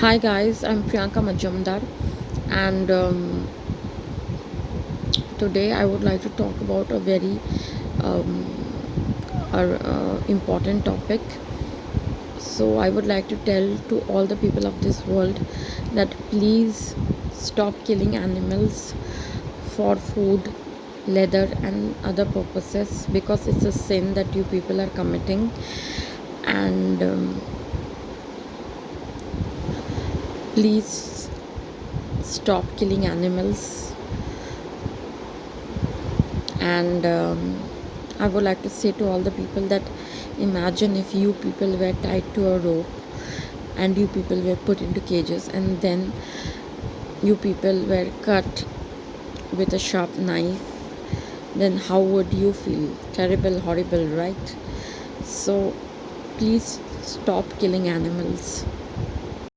Hi guys, I'm Priyanka Majumdar, and today I would like to talk about a very um, important topic. So I would like to tell to all the people of this world that please stop killing animals for food, leather, and other purposes, because it's a sin that you people are committing. And please stop killing animals. And I would like to say to all the people that imagine if you people were tied to a rope and you people were put into cages, and then you people were cut with a sharp knife, then how would you feel? Terrible, horrible, right? So please stop killing animals.